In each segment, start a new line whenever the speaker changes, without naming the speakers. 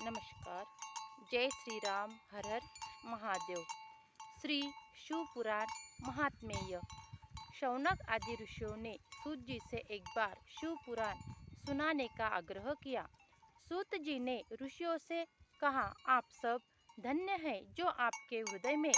नमस्कार। जय श्री राम, हर हर महादेव। श्री शिव पुराण महात्मेय। शौनक आदि ऋषियों ने सूत जी से एक बार शिव पुराण सुनाने का आग्रह किया। सूत जी ने ऋषियों से कहा, आप सब धन्य हैं जो आपके हृदय में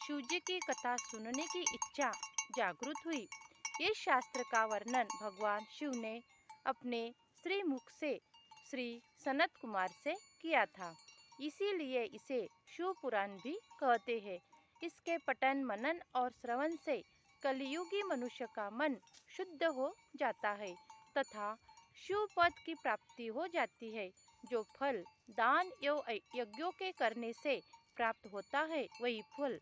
शिव जी की कथा सुनने की इच्छा जागृत हुई। इस शास्त्र का वर्णन भगवान शिव ने अपने श्रीमुख से श्री सनत कुमार से किया था, इसीलिए इसे शिव पुराण भी कहते हैं। इसके पठन, मनन और श्रवण से कलियुगी मनुष्य का मन शुद्ध हो जाता है तथा शिव पद की प्राप्ति हो जाती है। जो फल दान एवं यज्ञों के करने से प्राप्त होता है, वही फल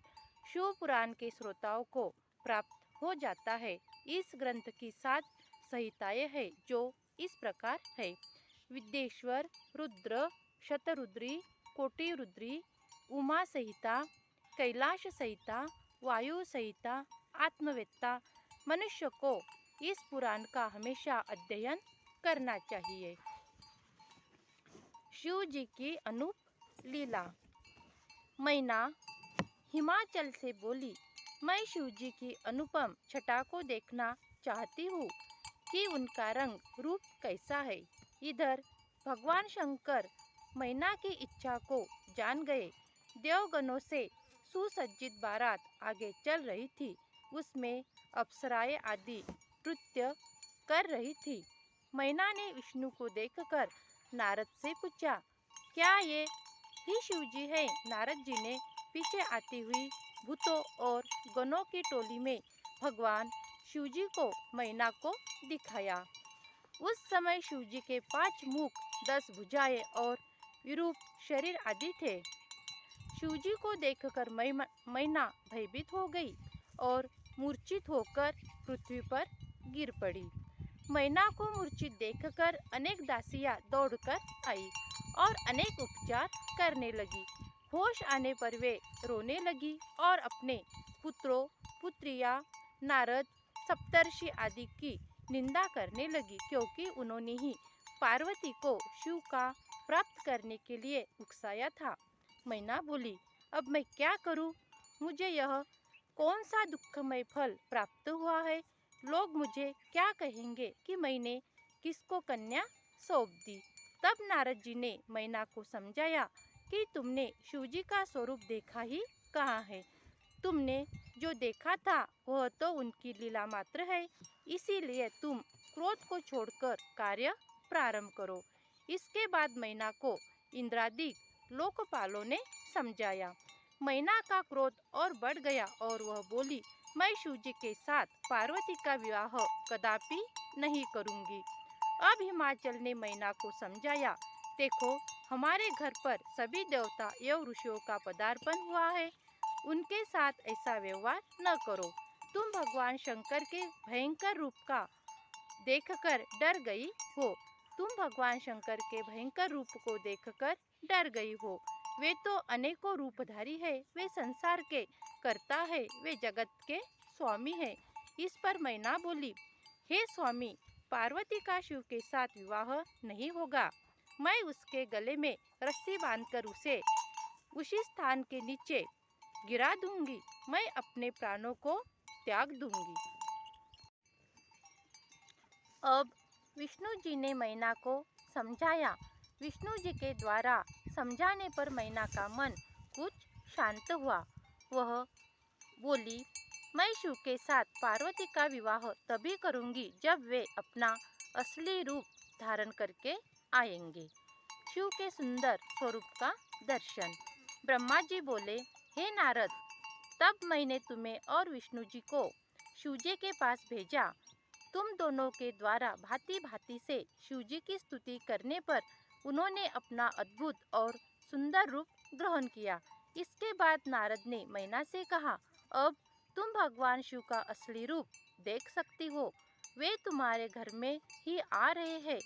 शिव पुराण के श्रोताओं को प्राप्त हो जाता है। इस ग्रंथ की 7 संहिताएं हैं, जो इस प्रकार है: विद्येश्वर, रुद्र, शतरुद्री, कोटि रुद्री, उमा संहिता, कैलाश संहिता, वायु संहिता, आत्मवेत्ता। मनुष्य को इस पुराण का हमेशा अध्ययन करना चाहिए। शिव जी की अनूप लीला। मैना हिमाचल से बोली, मैं शिव जी की अनुपम छटा को देखना चाहती हूँ कि उनका रंग रूप कैसा है। इधर भगवान शंकर मैना की इच्छा को जान गए। देवगणों से सुसज्जित बारात आगे चल रही थी। उसमें अप्सराएं आदि नृत्य कर रही थी। मैना ने विष्णु को देखकर नारद से पूछा, क्या ये ही शिव जी है? नारद जी ने पीछे आती हुई भूतों और गणों की टोली में भगवान शिव जी को मैना को दिखाया। उस समय शिव जी के 5 मुख, 10 भुजाएं और विरूप शरीर आदि थे। शिव जी को देखकर मैना भयभीत हो गई और मूर्छित होकर पृथ्वी पर गिर पड़ी। मैना को मूर्छित देखकर अनेक दासियां दौड़कर आई और अनेक उपचार करने लगी। होश आने पर वे रोने लगी और अपने पुत्रों, पुत्रियां, नारद, सप्तर्षि आदि की निंदा करने लगी, क्योंकि उन्होंने ही पार्वती को शिव का प्राप्त करने के लिए उकसाया था। मैना बोली, अब मैं क्या करूं? मुझे यह कौन सा दुखमय फल प्राप्त हुआ है? लोग मुझे क्या कहेंगे कि मैंने किसको कन्या सौंप दी? तब नारद जी ने मैना को समझाया कि तुमने शिव जी का स्वरूप देखा ही कहाँ है। तुमने जो देखा था वह तो उनकी लीला मात्र है, इसीलिए तुम क्रोध को छोड़कर कार्य प्रारंभ करो। इसके बाद मैना को इंद्रादि लोकपालों ने समझाया। मैना का क्रोध और बढ़ गया और वह बोली, मैं शिव जी के साथ पार्वती का विवाह कदापि नहीं करूंगी। अब हिमाचल ने मैना को समझाया, देखो हमारे घर पर सभी देवता एवं ऋषियों का पदार्पण हुआ है, उनके साथ ऐसा व्यवहार न करो। तुम भगवान शंकर के भयंकर रूप का देखकर डर गई हो। तुम भगवान शंकर के भयंकर रूप को देखकर डर गई हो। वे तो अनेकों रूपधारी है, वे संसार के कर्ता है, वे जगत के स्वामी है। इस पर मैना बोली, हे स्वामी, पार्वती का शिव के साथ विवाह नहीं होगा। मैं उसके गले में रस्सी बांधकर उसे उसी स्थान के नीचे गिरा दूंगी। मैं अपने प्राणों को त्याग दूंगी। अब विष्णु जी ने मैना को समझाया। विष्णु जी के द्वारा समझाने पर मैना का मन कुछ शांत हुआ। वह बोली, मैं शिव के साथ पार्वती का विवाह तभी करूंगी जब वे अपना असली रूप धारण करके आएंगे। शिव के सुंदर स्वरूप का दर्शन। ब्रह्मा जी बोले, हे नारद, तब मैंने तुम्हें और विष्णु जी को शिव जी के पास भेजा। तुम दोनों के द्वारा भांति भांति से शिव जी की स्तुति करने पर उन्होंने अपना अद्भुत और सुंदर रूप ग्रहण किया। इसके बाद नारद ने मैना से कहा, अब तुम भगवान शिव का असली रूप देख सकती हो। वे तुम्हारे घर में ही आ रहे हैं।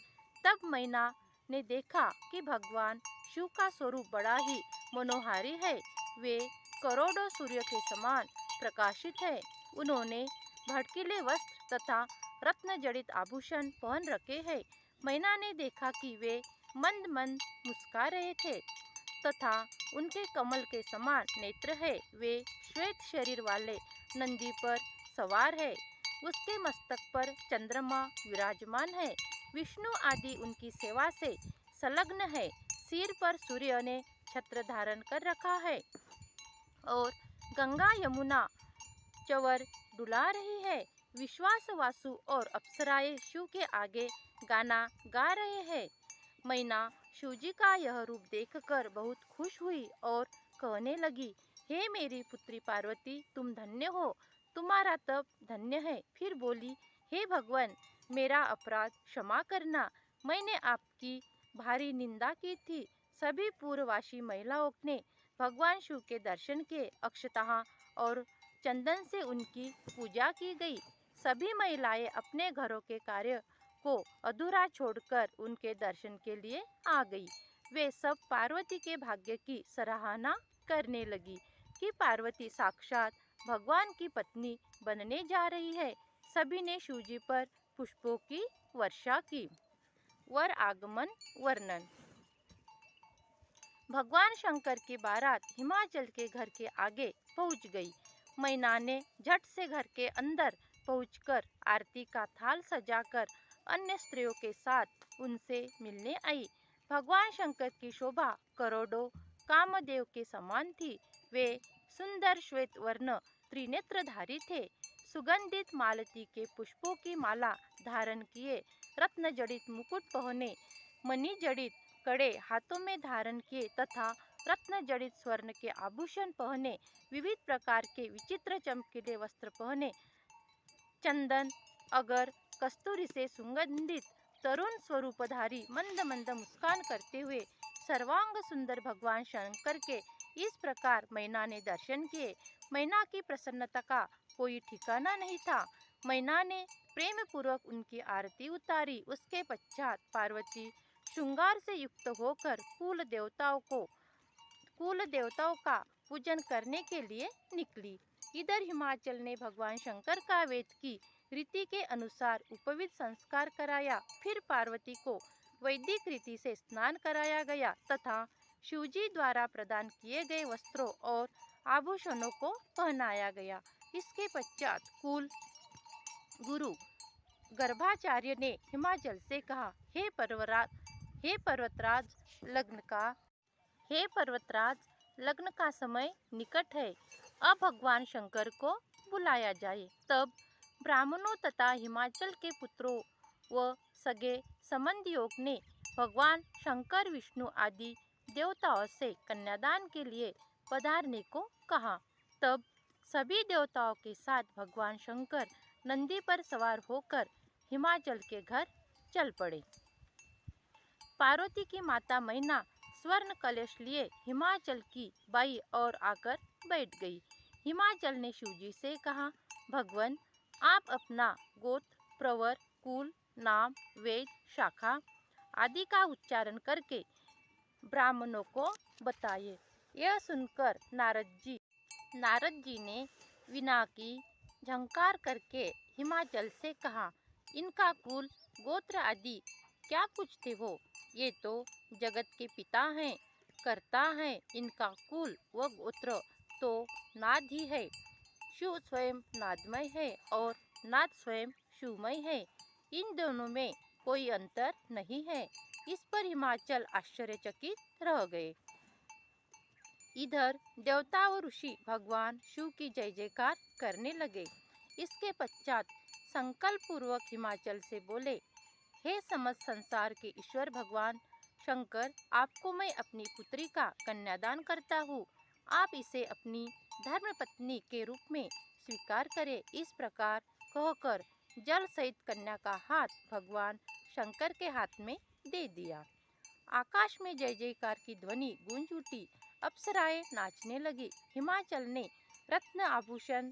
तब मैना ने देखा कि भगवान शिव का स्वरूप बड़ा ही मनोहारी है। वे करोड़ों सूर्य के समान प्रकाशित है। उन्होंने भड़कीले वस्त्र तथा रत्न जड़ित आभूषण पहन रखे हैं। मैना ने देखा कि वे मंद मंद मुस्कुरा रहे थे तथा उनके कमल के समान नेत्र है। वे श्वेत शरीर वाले नंदी पर सवार है। उसके मस्तक पर चंद्रमा विराजमान है। विष्णु आदि उनकी सेवा से संलग्न है। सिर पर सूर्य ने छत्र धारण कर रखा है और गंगा यमुना चवर डुला रही है। विश्वास वासु और अप्सराएं शिव के आगे गाना गा रहे हैं। मैना शिवजी का यह रूप देखकर बहुत खुश हुई और कहने लगी, हे मेरी पुत्री पार्वती, तुम धन्य हो, तुम्हारा तप धन्य है। फिर बोली, हे भगवान, मेरा अपराध क्षमा करना, मैंने आपकी भारी निंदा की थी। सभी पूर्ववासी महिलाओं ने भगवान शिव के दर्शन किए। अक्षतः और चंदन से उनकी पूजा की गई। सभी महिलाएं अपने घरों के कार्य को अधूरा छोड़कर उनके दर्शन के लिए आ गई। वे सब पार्वती के भाग्य की सराहना करने लगी कि पार्वती साक्षात भगवान की पत्नी बनने जा रही है। सभी ने शिवजी पर पुष्पों की वर्षा की। वर आगमन वर्णन। भगवान शंकर की बारात हिमाचल के घर के आगे पहुंच गई। मैना ने झट से घर के अंदर पहुंचकर आरती का थाल सजाकर अन्य स्त्रियों के साथ उनसे मिलने आई। भगवान शंकर की शोभा करोड़ों कामदेव के समान थी। वे सुंदर श्वेत वर्ण त्रिनेत्रधारी थे। सुगंधित मालती के पुष्पों की माला धारण किए, रत्न जड़ित मुकुट पहने, मणि जड़ित कड़े हाथों में धारण किए तथा रत्न जड़ित स्वर्ण के आभूषण पहने, विविध प्रकार के विचित्र चमकीले वस्त्र पहने, चंदन अगर कस्तूरी से सुगंधित तरुण स्वरूपधारी मंद मंद मुस्कान करते हुए सर्वांग सुंदर भगवान शंकर के इस प्रकार मैना ने दर्शन किए। मैना की प्रसन्नता का कोई ठिकाना नहीं था। मैना ने प्रेम पूर्वक उनकी आरती उतारी। उसके पश्चात पार्वती श्रृंगार से युक्त होकर कुल देवताओं का पूजन करने के लिए निकली। इधर हिमाचल ने भगवान शंकर का वेद की रीति के अनुसार उपवीत संस्कार कराया। फिर पार्वती को वैदिक रीति से स्नान कराया गया तथा शिवजी द्वारा प्रदान किए गए वस्त्रों और आभूषणों को पहनाया गया। इसके पश्चात कुल गुरु गर्भाचार्य ने हिमाचल से कहा, हे पर्वतराज, लग्न का समय निकट है। अब भगवान शंकर को बुलाया जाए। तब ब्राह्मणों तथा हिमाचल के पुत्रों व सगे संबंधियों ने भगवान शंकर, विष्णु आदि देवताओं से कन्यादान के लिए पधारने को कहा। तब सभी देवताओं के साथ भगवान शंकर नंदी पर सवार होकर हिमाचल के घर चल पड़े। पार्वती की माता मैना स्वर्ण कलश लिए हिमाचल की बाई ओर आकर बैठ गई। हिमाचल ने शिवजी से कहा, भगवान, आप अपना गोत्र, प्रवर, कुल, नाम, वेद, शाखा आदि का उच्चारण करके ब्राह्मणों को बताइए। यह सुनकर नारद जी ने वीणा की झंकार करके हिमाचल से कहा, इनका कुल, गोत्र आदि क्या पूछते हो? ये तो जगत के पिता हैं, कर्ता हैं। इनका कुल व गोत्र तो नाद ही है। शिव स्वयं नादमय है और नाद स्वयं शिवमय है। इन दोनों में कोई अंतर नहीं है। इस पर हिमाचल आश्चर्यचकित रह गए। इधर देवता और ऋषि भगवान शिव की जय जयकार करने लगे। इसके पश्चात संकल्प पूर्वक हिमाचल से बोले, हे समस्त संसार के ईश्वर भगवान शंकर, आपको मैं अपनी पुत्री का कन्यादान करता हूँ। आप इसे अपनी धर्मपत्नी के रूप में स्वीकार करें। इस प्रकार कहकर जल सहित कन्या का हाथ भगवान शंकर के हाथ में दे दिया। आकाश में जय जयकार की ध्वनि गूंज उठी। अप्सराएं नाचने लगी। हिमाचल ने रत्न आभूषण,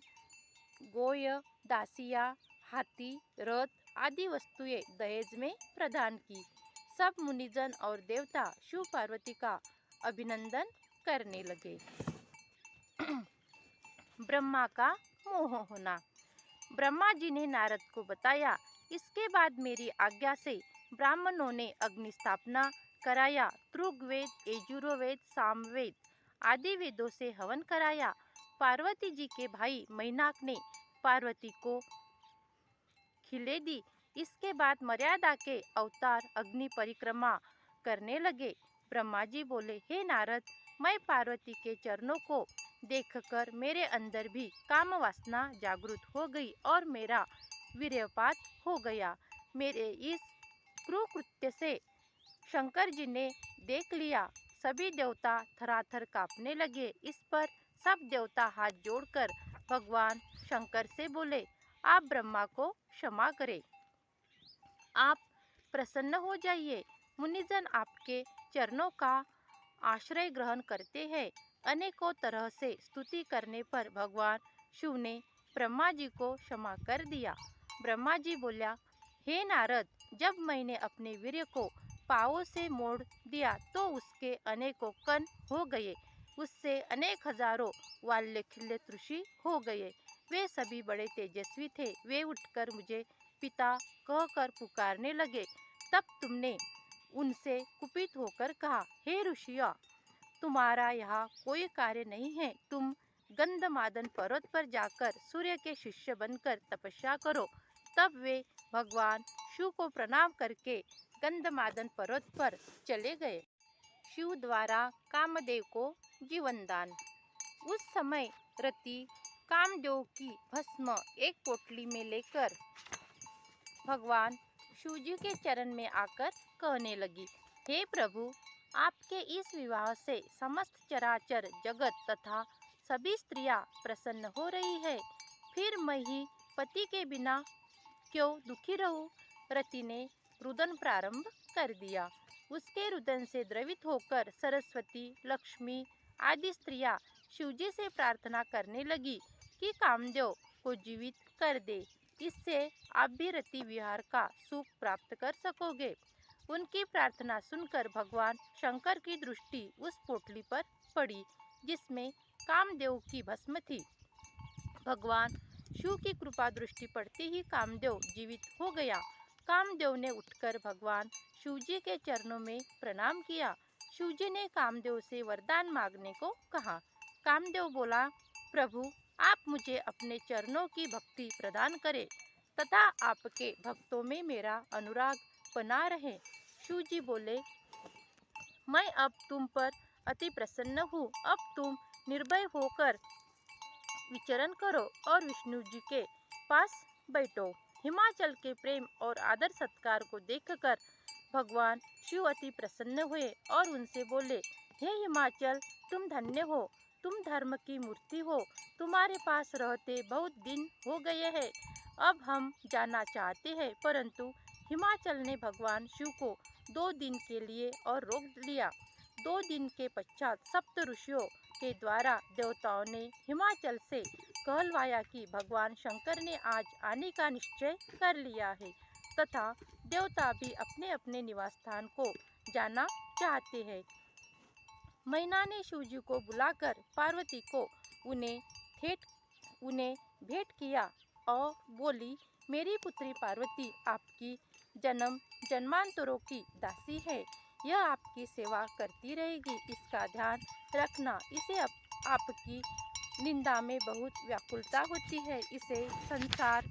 गोय, दासिया, हाथी, रथ आदि वस्तुएं दहेज में प्रदान की। सब मुनिजन और देवता शिव पार्वती का अभिनंदन करने लगे। ब्रह्मा का मोह होना। ब्रह्मा जी ने नारद को बताया, इसके बाद मेरी आज्ञा से ब्राह्मणों ने अग्नि स्थापना कराया, ऋग्वेद, यजुर्वेद, सामवेद आदि वेदों से हवन कराया। पार्वती जी के भाई मैनाक ने पार्वती को खिले दी। इसके बाद मर्यादा के अवतार अग्नि परिक्रमा करने लगे। ब्रह्मा जी बोले, हे नारद, मैं पार्वती के चरणों को देखकर मेरे अंदर भी काम वासना जागृत हो गई और मेरा वीर्यपात हो गया। मेरे इस क्रूकृत्य से शंकर जी ने देख लिया। सभी देवता थराथर कांपने लगे। इस पर सब देवता हाथ जोड़कर भगवान शंकर से बोले, आप ब्रह्मा को क्षमा करें, आप प्रसन्न हो जाइए। मुनिजन आपके चरणों का आश्रय ग्रहण करते हैं। अनेकों तरह से स्तुति करने पर भगवान शिव ने ब्रह्मा जी को क्षमा कर दिया। ब्रह्मा जी बोला, हे नारद, जब मैंने अपने वीर्य को पांवों से मोड़ दिया तो उसके अनेकों कण हो गए। उससे अनेक हजारों वाल्यखिल्य ऋषि हो गए। वे सभी बड़े तेजस्वी थे। वे उठकर मुझे पिता कहकर पुकारने लगे। तब तुमने उनसे कुपित होकर कहा, हे ऋषियों, तुम्हारा यहाँ कोई कार्य नहीं है। तुम गंधमादन पर्वत पर जाकर सूर्य के शिष्य बनकर तपस्या करो। तब वे भगवान शिव को प्रणाम करके गंधमादन पर्वत पर चले गए। शिव द्वारा कामदेव को जीवन दान। उस समय रति कामदेव की भस्म एक पोटली में लेकर भगवान शिव जी के चरण में आकर कहने लगी, हे प्रभु, आपके इस विवाह से समस्त चराचर जगत तथा सभी स्त्रियां प्रसन्न हो रही है। फिर मैं ही पति के बिना क्यों दुखी रहूं? रति ने रुदन प्रारंभ कर दिया। उसके रुदन से द्रवित होकर सरस्वती, लक्ष्मी आदि स्त्रियां शिवजी से प्रार्थना करने लगी कि कामदेव को जीवित कर दे। इससे आप भी रति विहार का सुख प्राप्त कर सकोगे। उनकी प्रार्थना सुनकर भगवान शंकर की दृष्टि उस पोटली पर पड़ी जिसमें कामदेव की भस्म थी। भगवान शिव की कृपा दृष्टि पड़ते ही कामदेव जीवित हो गया। कामदेव ने उठकर भगवान शिवजी के चरणों में प्रणाम किया। शिवजी ने कामदेव से वरदान मांगने को कहा। कामदेव बोला, प्रभु, आप मुझे अपने चरणों की भक्ति प्रदान करें तथा आपके भक्तों में मेरा अनुराग बना रहे। शिवजी बोले, मैं अब तुम पर अति प्रसन्न हूँ। अब तुम निर्भय होकर विचरण करो और विष्णु जी के पास बैठो। हिमाचल के प्रेम और आदर सत्कार को देखकर भगवान शिव अति प्रसन्न हुए और उनसे बोले, हे हिमाचल, तुम धन्य हो, तुम धर्म की मूर्ति हो। तुम्हारे पास रहते बहुत दिन हो गए हैं। अब हम जाना चाहते हैं। परंतु हिमाचल ने भगवान शिव को 2 दिन के लिए और रोक लिया। 2 दिन के पश्चात सप्त ऋषियों के द्वारा देवताओं ने हिमाचल से कहलवाया कि भगवान शंकर ने आज आने का निश्चय कर लिया है तथा देवता भी अपने अपने निवास स्थान को जाना चाहते हैं। मैना ने शिवजी को बुलाकर पार्वती को उन्हें भेंट किया और बोली, मेरी पुत्री पार्वती आपकी जन्म जन्मांतरों की दासी है। यह आपकी सेवा करती रहेगी। इसका ध्यान रखना। इसे आपकी निंदा में बहुत व्याकुलता होती है। इसे संसार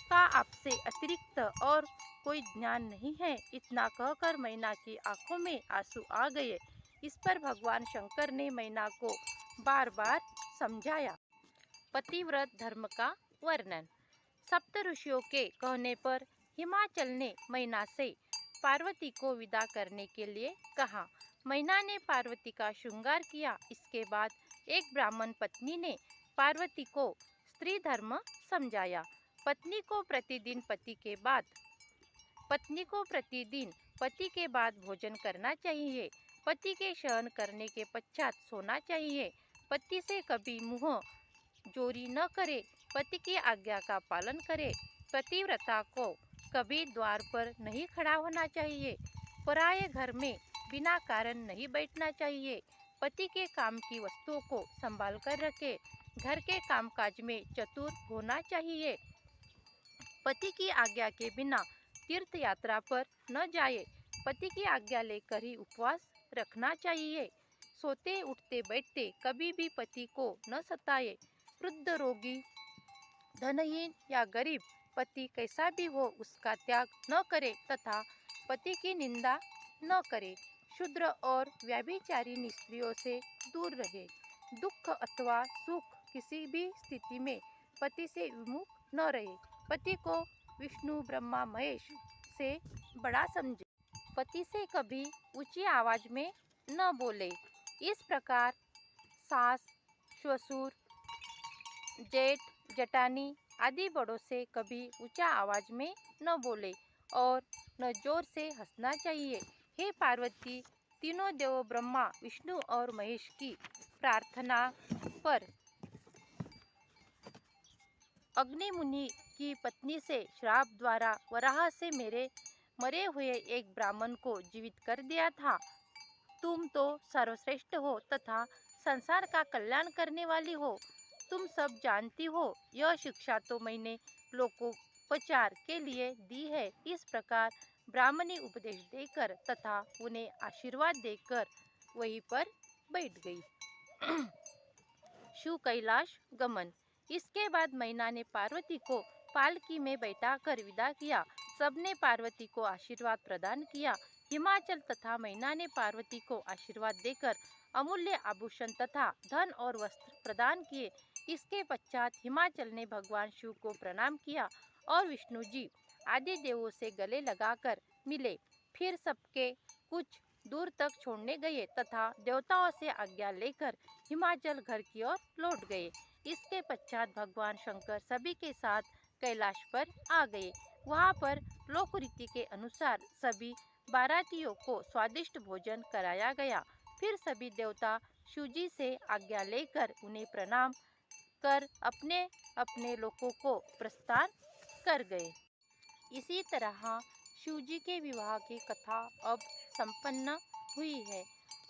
का आपसे अतिरिक्त और कोई ज्ञान नहीं है। इतना कहकर मैना की आंखों में आंसू आ गए। इस पर भगवान शंकर ने मैना को बार बार समझाया। पतिव्रत धर्म का वर्णन। सप्त ऋषियों के कहने पर हिमाचल ने मैना से पार्वती को विदा करने के लिए कहा। मैना ने पार्वती का श्रृंगार किया। इसके बाद एक ब्राह्मण पत्नी ने पार्वती को स्त्री धर्म समझाया। पत्नी को प्रतिदिन पति के बाद भोजन करना चाहिए। पति के शयन करने के पश्चात सोना चाहिए। पति से कभी मुंह जोरी न करे। पति की आज्ञा का पालन करे। पतिव्रता को कभी द्वार पर नहीं खड़ा होना चाहिए। पराये घर में बिना कारण नहीं बैठना चाहिए। पति के काम की वस्तुओं को संभाल कर रखे। घर के कामकाज में चतुर होना चाहिए। पति की आज्ञा के बिना तीर्थ यात्रा पर न जाए। पति की आज्ञा लेकर ही उपवास रखना चाहिए। सोते उठते बैठते कभी भी पति को न सताए। वृद्ध, रोगी, धनहीन या गरीब, पति कैसा भी हो उसका त्याग न करे तथा पति की निंदा न करे। शूद्र और व्यभिचारिणी स्त्रियों से दूर रहे। दुख अथवा सुख किसी भी स्थिति में पति से विमुख न रहे। पति को विष्णु, ब्रह्मा, महेश से बड़ा समझे। पति से कभी ऊंची आवाज में न बोले। इस प्रकार सास, ससुर, जेठ, जटानी आदि बड़ों से कभी ऊंचा आवाज में न बोले और न जोर से हंसना चाहिए। हे पार्वती, तीनों देवों ब्रह्मा, विष्णु और महेश की प्रार्थना पर अग्नि मुनि की पत्नी से श्राप द्वारा वराह से मेरे मरे हुए एक ब्राह्मण को जीवित कर दिया था। तुम तो सर्वश्रेष्ठ हो तथा संसार का कल्याण करने वाली हो। तुम सब जानती हो, यह शिक्षा तो मैंने लोकोपचार के लिए दी है। इस प्रकार ब्राह्मणी उपदेश देकर तथा उन्हें आशीर्वाद देकर वहीं पर बैठ गई। शिव कैलाश गमन। इसके बाद मैना ने पार्वती को पालकी में बैठाकर विदा किया। सबने पार्वती को आशीर्वाद प्रदान किया। हिमाचल तथा मैना ने पार्वती को आशीर्वाद देकर अमूल्य आभूषण तथा धन और वस्त्र प्रदान किए। इसके पश्चात हिमाचल ने भगवान शिव को प्रणाम किया और विष्णु जी आदि देवों से गले लगाकर मिले। फिर सबके कुछ दूर तक छोड़ने गए तथा देवताओं से आज्ञा लेकर हिमाचल घर की ओर लौट गए। इसके पश्चात भगवान शंकर सभी के साथ कैलाश पर आ गए। वहाँ पर लोक रीति के अनुसार सभी बारातियों को स्वादिष्ट भोजन कराया गया। फिर सभी देवता शिवजी से आज्ञा लेकर उन्हें प्रणाम कर अपने अपने लोकों को प्रस्थान कर गए। इसी तरह शिवजी के विवाह की कथा अब संपन्न हुई है।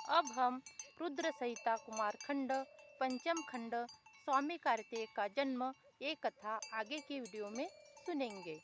अब हम रुद्र संहिता कुमार खंड, पंचम खंड, स्वामी कार्तिकेय का जन्म, ये कथा आगे की वीडियो में सुनेंगे।